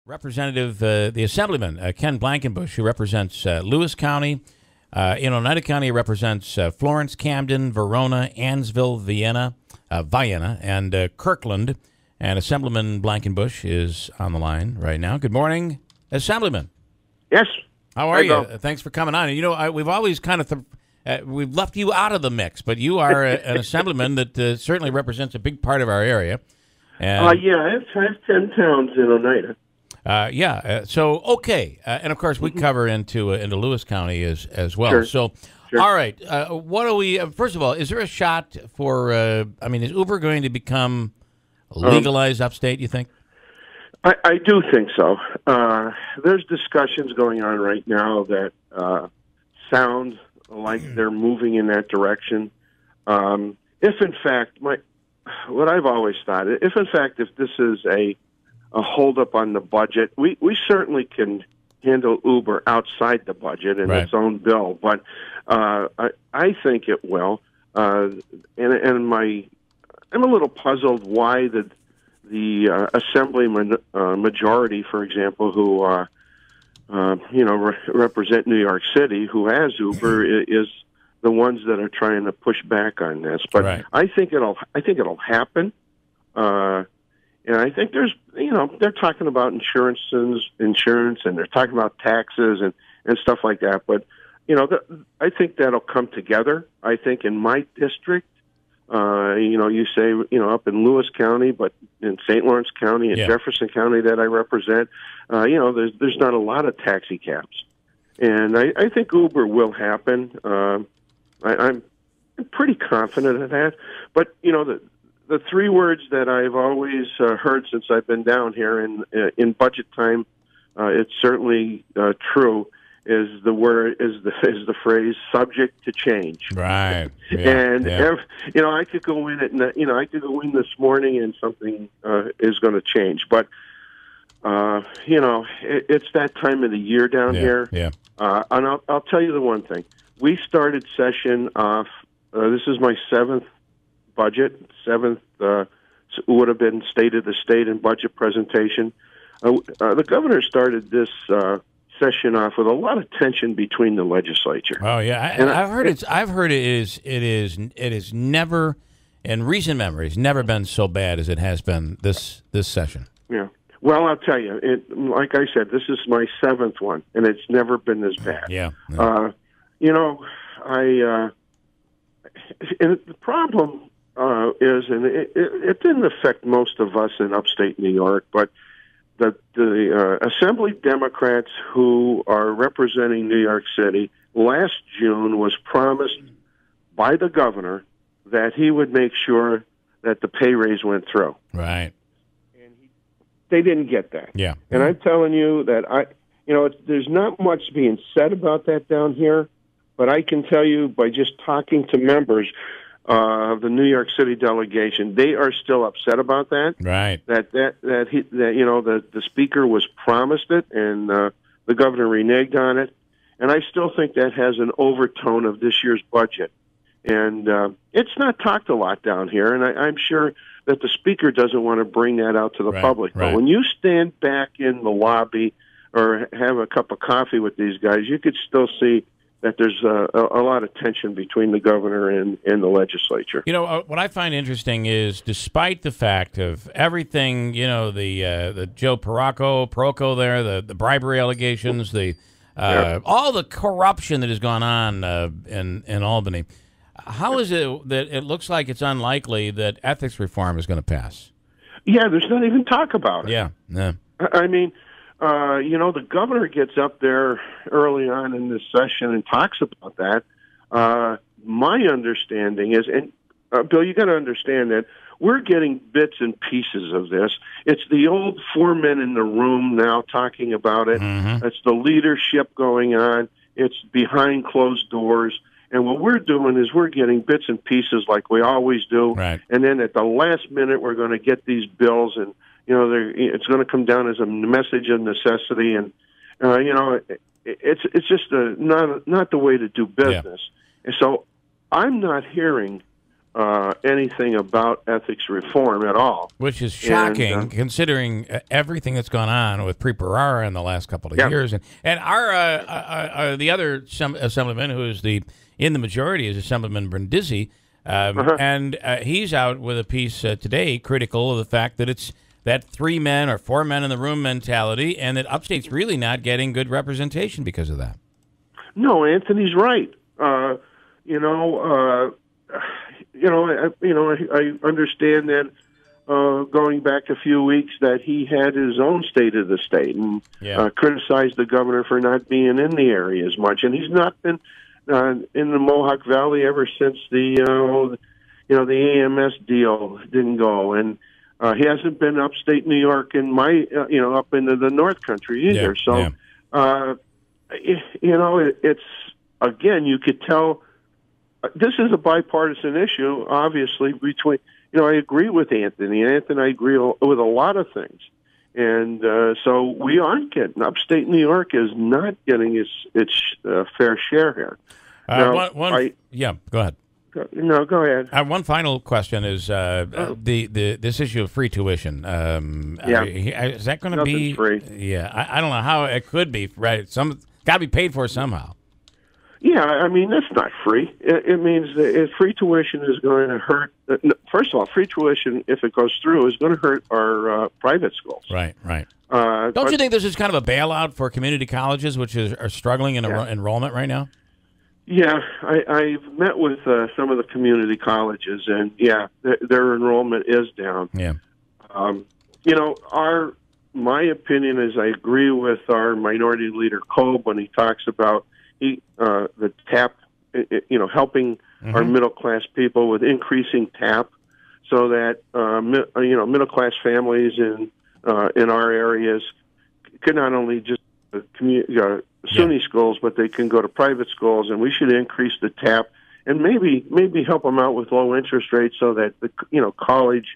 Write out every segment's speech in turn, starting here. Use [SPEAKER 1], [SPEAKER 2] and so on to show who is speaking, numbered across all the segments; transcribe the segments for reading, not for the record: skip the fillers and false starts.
[SPEAKER 1] Representative, the Assemblyman, Ken Blankenbush, who represents Lewis County. In Oneida County, he represents Florence, Camden, Verona, Ansville, Vienna, and Kirkland. And Assemblyman Blankenbush is on the line right now. Good morning, Assemblyman.
[SPEAKER 2] Yes.
[SPEAKER 1] How are you? Thanks for coming on. And, we've always kind of we've left you out of the mix, but you are an Assemblyman that certainly represents a big part of our area. And,
[SPEAKER 2] yeah, I have 10 towns in Oneida.
[SPEAKER 1] So, okay. And, of course, we cover into Lewis County as well.
[SPEAKER 2] Sure.
[SPEAKER 1] So,
[SPEAKER 2] Sure.
[SPEAKER 1] All right. What do we first of all, is there a shot for, is Uber going to become legalized upstate, you think?
[SPEAKER 2] I do think so. There's discussions going on right now that sound like they're moving in that direction. If, in fact, what I've always thought, if this is a holdup on the budget, we certainly can handle Uber outside the budget in its own bill, but I think it will. I'm a little puzzled why the Assemblyman majority, for example, who represent New York City, who has Uber, is the ones that are trying to push back on this. But I think it'll happen. And I think they're talking about insurance, and they're talking about taxes and stuff like that. But, I think that'll come together. I think in my district, you say, up in Lewis County, but in St. Lawrence County and Jefferson County that I represent, there's not a lot of taxi cabs. And I think Uber will happen. I'm pretty confident of that. But, the three words that I've always heard since I've been down here in budget time, it's certainly true. Is the phrase "subject to change"? Right. Yeah, I could go in this morning and something is going to change. But it's that time of the year down here. Yeah. And I'll tell you the one thing: we started session off. This is my seventh budget. Would have been State of the State and budget presentation. The governor started this session off with a lot of tension between the legislature.
[SPEAKER 1] Oh yeah, I've heard it is never, in recent memories, never been so bad as it has been this session.
[SPEAKER 2] Yeah. Well, I'll tell you, like I said, this is my seventh one, and it's never been this bad.
[SPEAKER 1] Yeah.
[SPEAKER 2] And the problem is, and it didn't affect most of us in upstate New York, but the Assembly Democrats who are representing New York City last June was promised by the governor that he would make sure that the pay raise went through.
[SPEAKER 1] Right.
[SPEAKER 2] And they didn't get that.
[SPEAKER 1] Yeah.
[SPEAKER 2] And I'm telling you that there's not much being said about that down here, but I can tell you by just talking to members of the New York City delegation, they are still upset about that.
[SPEAKER 1] Right.
[SPEAKER 2] The speaker was promised it, and the governor reneged on it. And I still think that has an overtone of this year's budget. And it's not talked a lot down here, and I'm sure that the speaker doesn't want to bring that out to the public. But when you stand back in the lobby or have a cup of coffee with these guys, you could still see that there's a lot of tension between the governor and the legislature.
[SPEAKER 1] What I find interesting is, despite the fact of everything, the Joe Parocco there, the bribery allegations, all the corruption that has gone on in Albany, how is it that it looks like it's unlikely that ethics reform is going to pass?
[SPEAKER 2] Yeah, there's not even talk about it.
[SPEAKER 1] Yeah.
[SPEAKER 2] I mean, the governor gets up there early on in this session and talks about that. My understanding is, and Bill, you got to understand that we're getting bits and pieces of this. It's the old four men in the room now talking about it. Mm-hmm. It's the leadership going on. It's behind closed doors. And what we're doing is we're getting bits and pieces like we always do. Right. And then at the last minute, we're going to get these bills, and it's going to come down as a message of necessity, and it's just not the way to do business. Yeah. And so I'm not hearing anything about ethics reform at all.
[SPEAKER 1] Which is shocking, considering everything that's gone on with Pre-Perara in the last couple of years. And our the other assemblyman who is in the majority is Assemblyman Brindisi, and he's out with a piece today critical of the fact that it's that 3 men or 4 men in the room mentality, and that upstate's really not getting good representation because of that.
[SPEAKER 2] No, Anthony's right. I understand that going back a few weeks that he had his own state of the state and criticized the governor for not being in the area as much, and he's not been in the Mohawk Valley ever since the AMS deal didn't go, and he hasn't been upstate New York in up into the North Country either. It's again, you could tell this is a bipartisan issue, obviously, between, I agree with Anthony. I agree with a lot of things. And so we aren't getting, upstate New York is not getting its fair share here.
[SPEAKER 1] Go ahead.
[SPEAKER 2] No, go ahead.
[SPEAKER 1] One final question is this issue of free tuition. Is that going to be
[SPEAKER 2] free?
[SPEAKER 1] Yeah, I don't know how it could be. Right, some got to be paid for somehow.
[SPEAKER 2] Yeah, I mean that's not free. It means that free tuition is going to hurt. First of all, free tuition, if it goes through, is going to hurt our private schools.
[SPEAKER 1] Right. Don't you think this is kind of a bailout for community colleges, which are struggling in enrollment right now? Yeah,
[SPEAKER 2] I've met with some of the community colleges, and their enrollment is down.
[SPEAKER 1] Yeah.
[SPEAKER 2] My opinion is I agree with our minority leader Kolb when he talks about the TAP, helping our middle class people with increasing TAP, so that middle class families in our areas can not only just SUNY schools, but they can go to private schools, and we should increase the TAP and maybe help them out with low interest rates so that the college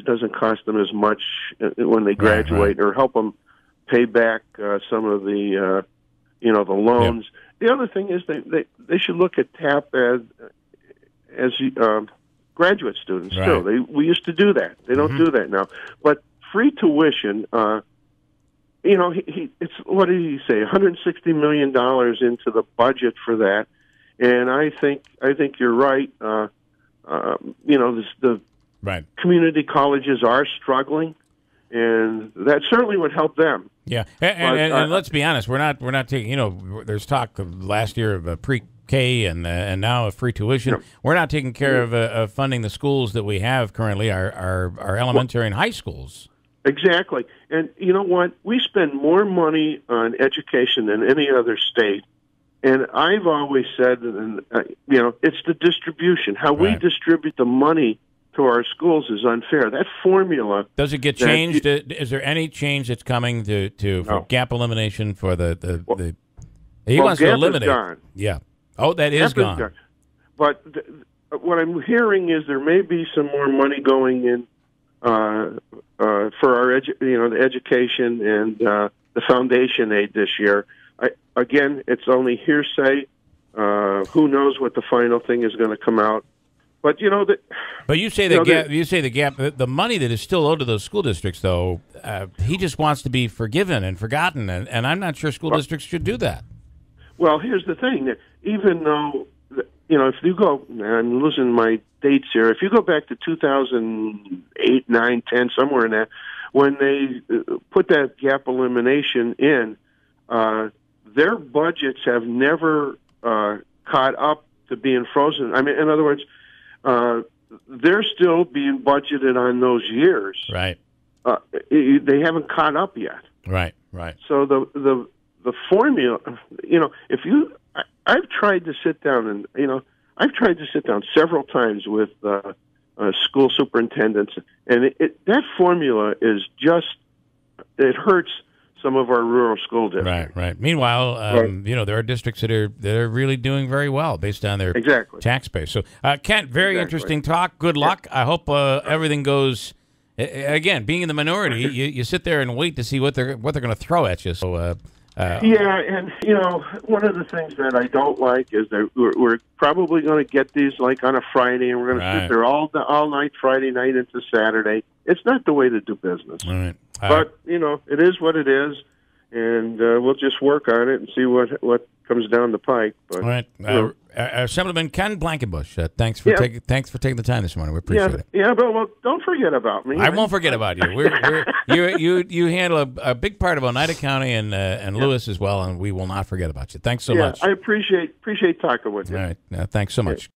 [SPEAKER 2] doesn't cost them as much when they graduate, or help them pay back some of the the loans. The other thing is they should look at TAP as graduate students too. We used to do that. They don't do that now. But free tuition, it's, what did he say? $160 million into the budget for that, and I think you're right. Community colleges are struggling, and that certainly would help them.
[SPEAKER 1] Yeah, and let's be honest, we're not taking. There's talk of last year of pre-K and now of free tuition. Yeah. We're not taking care of funding the schools that we have currently, our elementary and high schools.
[SPEAKER 2] Exactly, and you know what? We spend more money on education than any other state, and I've always said, it's the distribution. How we distribute the money to our schools is unfair. That formula...
[SPEAKER 1] Does it get changed? Is there any change that's coming for gap elimination for the he wants to eliminate.
[SPEAKER 2] Gone.
[SPEAKER 1] Yeah. Oh, that is gone.
[SPEAKER 2] But what I'm hearing is there may be some more money going in for our the education and the foundation aid this year. Again, it's only hearsay. Who knows what the final thing is going to come out? But
[SPEAKER 1] But you say the gap. The money that is still owed to those school districts, though, he just wants to be forgiven and forgotten, and I'm not sure school districts should do that.
[SPEAKER 2] Well, here's the thing: even though if you go, I'm losing my dates here. If you go back to 2008, 9, 10, somewhere in that, when they put that gap elimination in, their budgets have never caught up to being frozen. I mean, in other words. They're still being budgeted on those years.
[SPEAKER 1] Right.
[SPEAKER 2] They haven't caught up yet.
[SPEAKER 1] Right.
[SPEAKER 2] So the formula, I've tried to sit down several times with school superintendents, and that formula is just, it hurts some of our rural school districts.
[SPEAKER 1] Right. Meanwhile, there are districts that are really doing very well based on their tax base. So, Kent, very interesting talk. Good luck. I hope everything goes. Again, being in the minority, you sit there and wait to see what they're going to throw at you. So,
[SPEAKER 2] Yeah, and one of the things that I don't like is that we're probably going to get these like on a Friday, and we're going to sit there all night Friday night into Saturday. It's not the way to do business.
[SPEAKER 1] All right.
[SPEAKER 2] But it is what it is, and we'll just work on it and see what comes down the pike. But,
[SPEAKER 1] all right. Assemblyman Ken Blankenbush, thanks for taking the time this morning. We appreciate it.
[SPEAKER 2] Yeah, but don't forget about me.
[SPEAKER 1] I won't forget about you. You handle a big part of Oneida County and Lewis as well, and we will not forget about you. Thanks so much.
[SPEAKER 2] I appreciate talking with you.
[SPEAKER 1] All right. Thanks so much.